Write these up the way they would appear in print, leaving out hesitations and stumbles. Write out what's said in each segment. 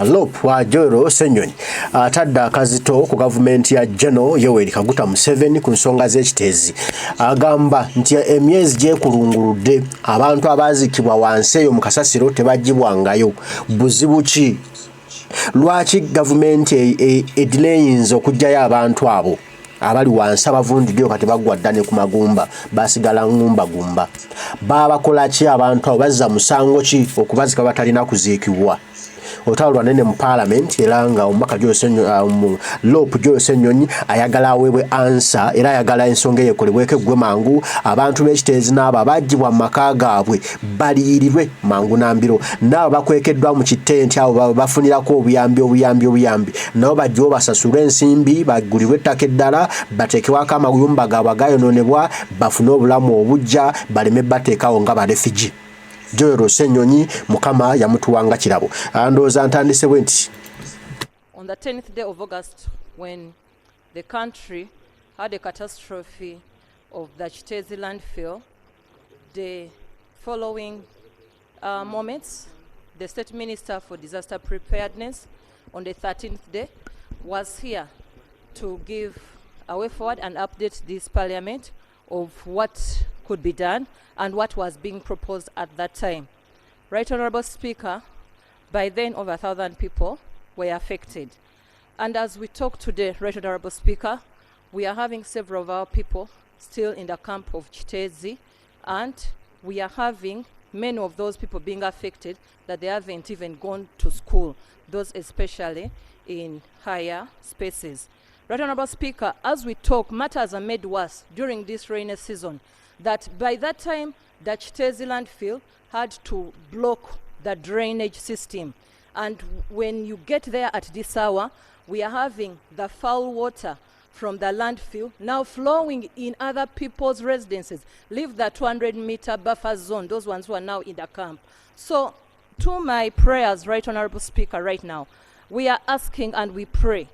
Lopu wa Joero Ssenyonyi Atade Akazito ku gavumenti ya General Yoweri Kaguta Museveni ku nsonga z'ekiteezi agamba nti emyezi gyekulunguludde abantu abaazikibwa wansi eyo mu kasasiro tebagibwangayo buzibu ki lwaki gavumenti edineyinza okugyayo abantu abo abali wansi abavundiddeyo kati bagwa ddane ku magumba basigala ngumbagumba babakola ki abantu abo bazza musango ki okubazika batalina kuziikibwa otalo lwanene mu Palamenti era nga omubaka Lopu Ssenyonyi ayagala aweebwe ansa era ayagala ensonga eyekolebweko eggwe mangu abantu b'ekiteezi n'abo abaggyibwa mu maka gaabwe baliyirirwe mangu nambiro n'abo bakwekeddwa mu kitenti abo bafunirako obuyambi nabo bajjiwo basasulwe ensimbi bagulirwe ettaka eddala bateekewako amayumba gaabwe agayonoonebwa bafune obulamu obujja baleme bateekawo nga barefugee Joero Ssenyonyi mukama yamutuwanga kirabo andooza ntandise bwe nti on the 10th day of August when the country had a catastrophe of the Chitezi landfill, the following moments the State Minister for Disaster Preparedness on the 13th day was here to give a way forward and update this parliament of what could be done and what was being proposed at that time. Right Honorable Speaker, by then over 1,000 people were affected. And as we talk today, Right Honorable Speaker, we are having several of our people still in the camp of Chitezi, and we are having many of those people being affected that they haven't even gone to school, those especially in higher spaces. Right Honorable Speaker, as we talk, matters are made worse during this rainy season, that by that time, the Chitezi landfill had to block the drainage system. And when you get there at this hour, we are having the foul water from the landfill now flowing in other people's residences. Leave the 200-meter buffer zone, those ones who are now in the camp. So, to my prayers, Right Honorable Speaker, right now, we are asking and we pray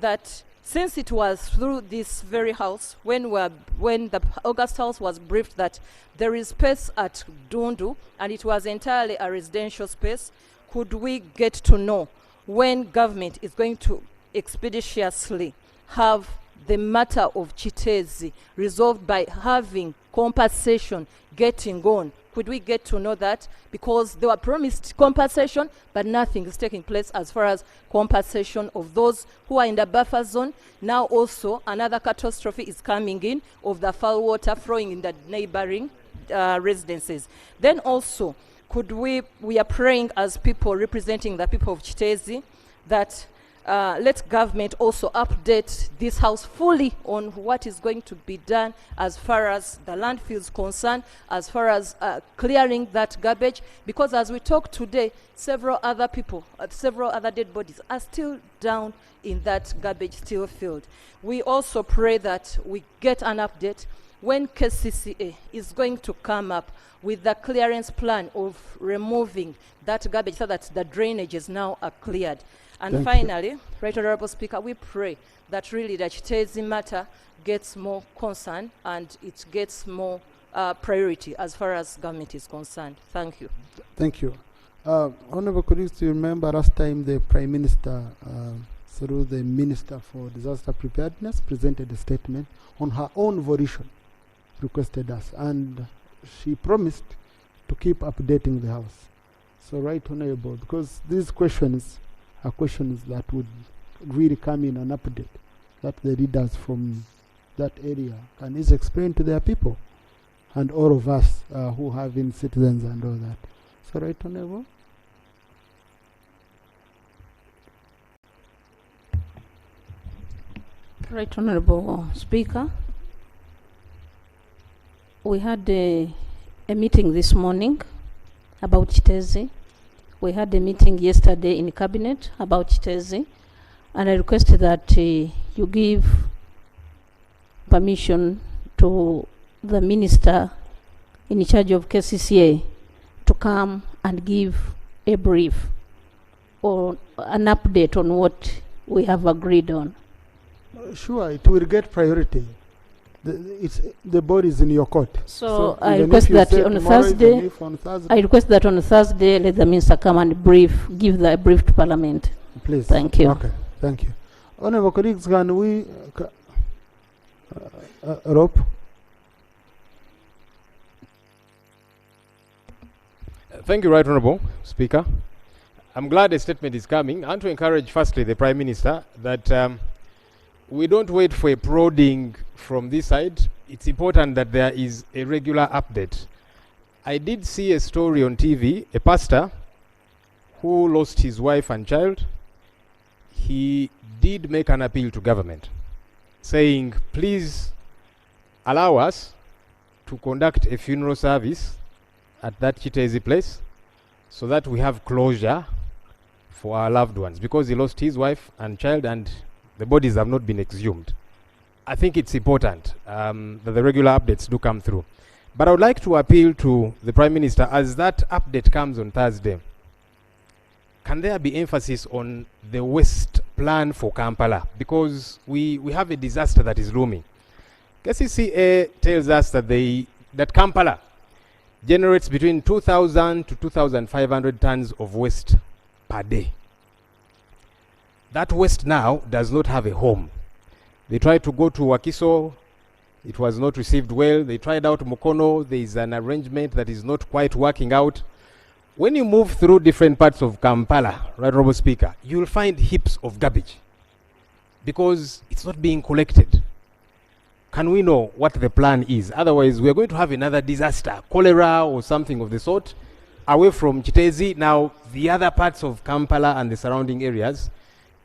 that since it was through this very house, when the August House was briefed that there is space at Dundu, and it was entirely a residential space, could we get to know when government is going to expeditiously have the matter of Chitezi resolved by having compensation getting on? Could we get to know that? Because they were promised compensation, but nothing is taking place as far as compensation of those who are in the buffer zone. Now also another catastrophe is coming in of the foul water flowing in the neighboring residences. Then also, could we are praying as people representing the people of Chitezi that let government also update this house fully on what is going to be done as far as the landfill is concerned, as far as clearing that garbage, because as we talk today, several other people, several other dead bodies are still down in that garbage still field. We also pray that we get an update when KCCA is going to come up with the clearance plan of removing that garbage so that the drainages now are cleared. And finally, Right Honorable Speaker, we pray that really the Chitezi matter gets more concern and it gets more priority as far as government is concerned. Thank you. Thank you. Honorable colleagues, you remember last time the Prime Minister, through the Minister for Disaster Preparedness, presented a statement on her own volition, requested us, and she promised to keep updating the House. So, Right Honorable, because these questions are questions that would really come in an update that the leaders from that area can easily explain to their people and all of us who have been citizens and all that. So, Right Honorable? Right Honorable Speaker, we had a meeting this morning about Chitezi. We had a meeting yesterday in Cabinet about Chitezi, and I requested that you give permission to the Minister in charge of KCCA to come and give a brief or an update on what we have agreed on. Sure, it will get priority. the body is in your court. So I request that on Thursday, I request that on Thursday, let the minister come and give the brief to Parliament. Please. Thank you. Okay, thank you. Honorable colleagues, can we Rob? Thank you, Right Honourable Speaker. I'm glad a statement is coming. I want to encourage firstly the Prime Minister that we don't wait for a prodding from this side. It's important that there is a regular update. I did see a story on TV, a pastor who lost his wife and child. He did make an appeal to government saying, please allow us to conduct a funeral service at that Chitezi place so that we have closure for our loved ones, because he lost his wife and child and the bodies have not been exhumed. I think it's important that the regular updates do come through. But I would like to appeal to the Prime Minister, as that update comes on Thursday, can there be emphasis on the waste plan for Kampala? Because we have a disaster that is looming. KCCA tells us that Kampala generates between 2,000 to 2,500 tons of waste per day. That waste now does not have a home. They tried to go to Wakiso, it was not received well. They tried out Mukono, there is an arrangement that is not quite working out. When you move through different parts of Kampala, Right Honourable Speaker, you'll find heaps of garbage because it's not being collected. Can we know what the plan is? Otherwise, we're going to have another disaster, cholera or something of the sort, away from Chitezi. Now, the other parts of Kampala and the surrounding areas,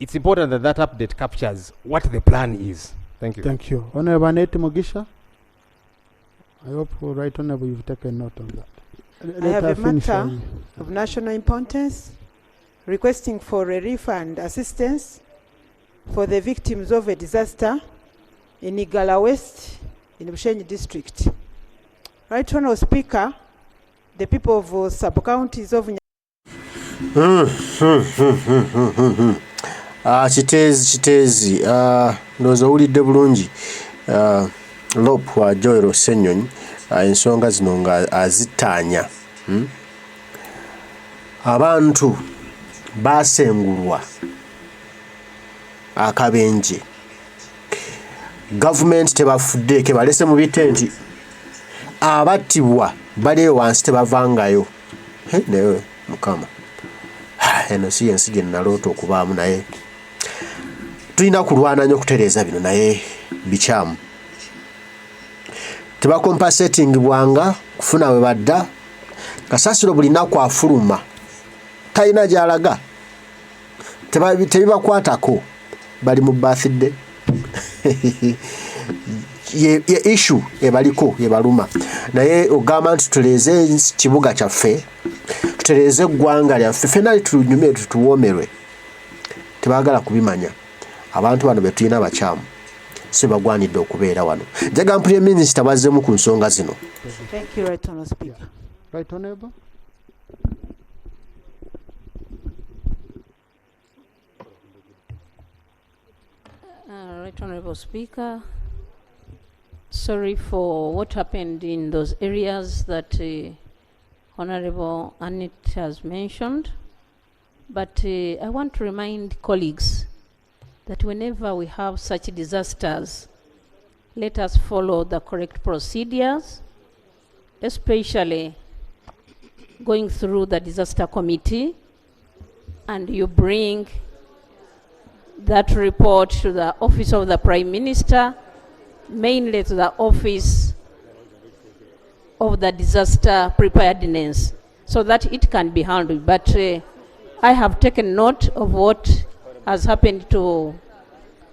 it's important that that update captures what the plan is. Thank you. Thank you. Honourable Annette Mugisha, I hope, Right Honourable, you've taken note of that. I have a matter of national importance requesting for a refund assistance for the victims of a disaster in Igala West in Bushenyi district. Right Honourable Speaker, the people of sub-counties of Chitezi ndozo ulidde bulungi Lop wa Joel Ssenyonyi ensonga zino nga azitaanya. Abantu basengulwa akabenje, government tebafudde ke balese mu bitenti, abattibwa bali wansi tebavangayo. Naye mukama eno si yensi gye naloota okubaamu, naye tulina kulwana nnyo okutereeza bino, naye bikyamu. Tebakompasetingibwanga kufuna we badda. Kasasiro buli nnaku afuluma, talina gy'alaga, tebibakwatako, bali mu birthday. ye issue ebaliko ebaluma, naye ogamba nti tutereeze kibuga kyaffe, tutereeze eggwanga lyaffe, ffenna tunyume tuwomerwe. Tebaagala kubimanya. Abantu bano be tulina bakyamu, si bagwanidde okubeera wano. Njaga Prime Minister bazzemu ku nsonga zino. Thank you, Right Honourable Speaker. Right Honourable. Right Honourable Speaker, sorry for what happened in those areas that Honourable Annette has mentioned, but I want to remind colleagues that whenever we have such disasters, let us follow the correct procedures, especially going through the disaster committee, and you bring that report to the office of the Prime Minister, mainly to the office of the disaster preparedness, so that it can be handled. But I have taken note of what has happened to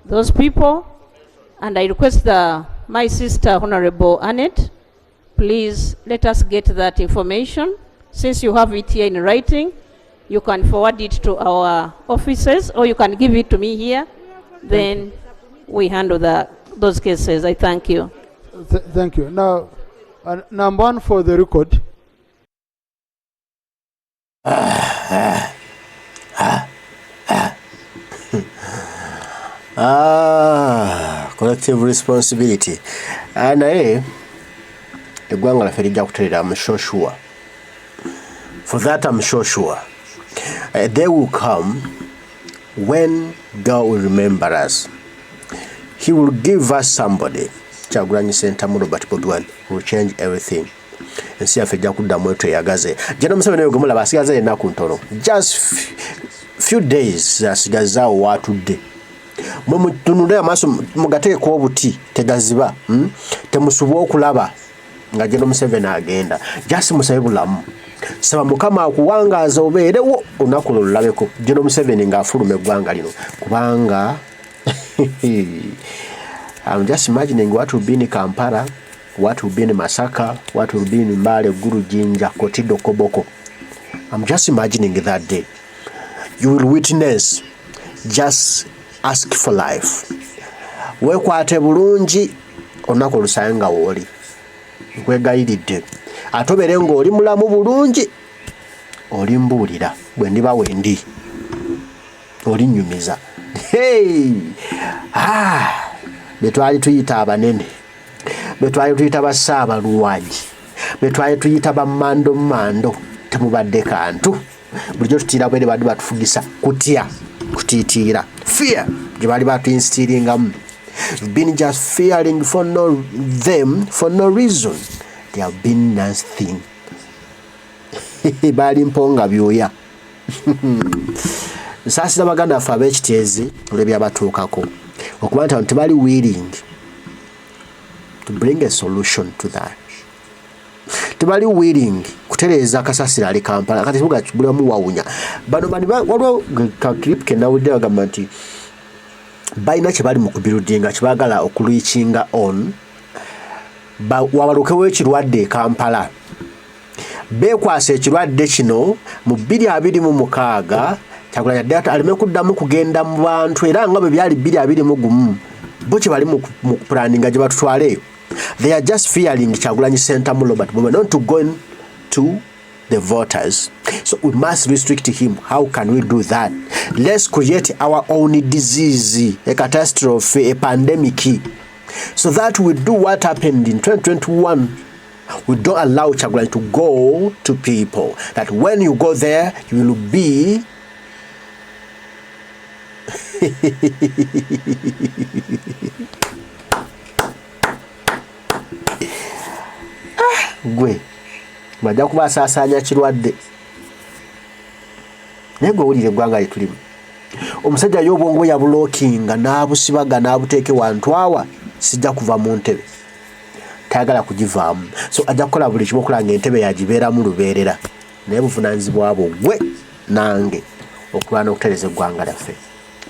those people, and I request my sister, Honorable Annette, please let us get that information. Since you have it here in writing, you can forward it to our offices, or you can give it to me here. Then we handle those cases. I thank you. Thank you. Now, number one for the record. Collective responsibility. naye eggwanga laffe lijja kuterera. I'm so sure. For that I'm so sure. They will come when God will remember us. He will give us somebody. Kyagulanyi Ssentamu Robert Bobi Wine will change everything. Ensi yaffe ejja kuddamu etwe eyagaze. General Museveni gwe mulaba asigaze ennaku ntono. Just few days asigazaawo waatudde. Mwe mutunule amaaso mugateeko obuti tegaziba. Temusubwa okulaba nga General Museveni agenda. Just musabe bulamu. Saba Mukama akuwangaaza obeerewo olunaku lulabeko. General Museveni ng'afuluma eggwanga lino. Kubanga I'm just imagining what will be in Kampala, what will be in Masaka, what will be in Mbale, Guru Jinja, Kotido Koboko. I'm just imagining that day. You will witness, just ask for life. Wekwate bulungi onako lusanga woli. Nkwegayiridde. Atobere ng'oli mulamu bulungi. Oli mbuulira bwe ndiba wendi. Oli nnyumiza. Hey! Betwali tuyita abanene. Betwali tuyita Basaabalwanyi. Betwali tuyita bamando temubadde kantu. Bulijjo tutira bwere badde batufugisa kutya kutiitiira. Fear gye bali batuinstiringamu. You've been just fearing for no reason. They have been nothing. Bali mponga byoya. Nsaasira baganda ffe ab'ekiteezi olw'ebyabatuukako okuba nti abantu tebali willing to bring a solution to that. Tebali willing kutereeza akasasiro ali Kampala kati kibuga kigulamu wawunya. Bano waliwo ka clip ke nawulidde bagamba nti balina kye bali mu kubiruddinga kye baagala okuliikinga on wabalukewo ekirwadde e Kampala. Beekwasa ekirwadde kino mu 2026 Kyagulanyi data alime kuddamu kugenda mu bantu era nga bwe byali 2021 bo kye bali mu planning gye batutwale. They are just fearing Kyagulanyi Ssentamu Robert Bobi Wine not to go to the voters. So we must restrict him. How can we do that? Let's create our own disease, a catastrophe, a pandemic, so that we do what happened in 2021. We don't allow Kyagulanyi to go to people. That when you go there, you will be gwe bajja kubasaasaanya kirwadde naye gwe wulire eggwanga lye tulimu. Omusajja y'obwongo yabulookinga n'abusibaga n'abuteeke wantwawa sijja kuva mu ntebe tayagala kugivaamu. So ajja kukola buli kimu okulanga entebe yagibeeramu lubeerera naye buvunaanyizibwa bwo gwe nange okulwana okutereeza eggwanga lyaffe.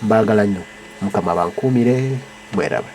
Mbaagala nnyo. Mukama bankuumire. Mwerabe.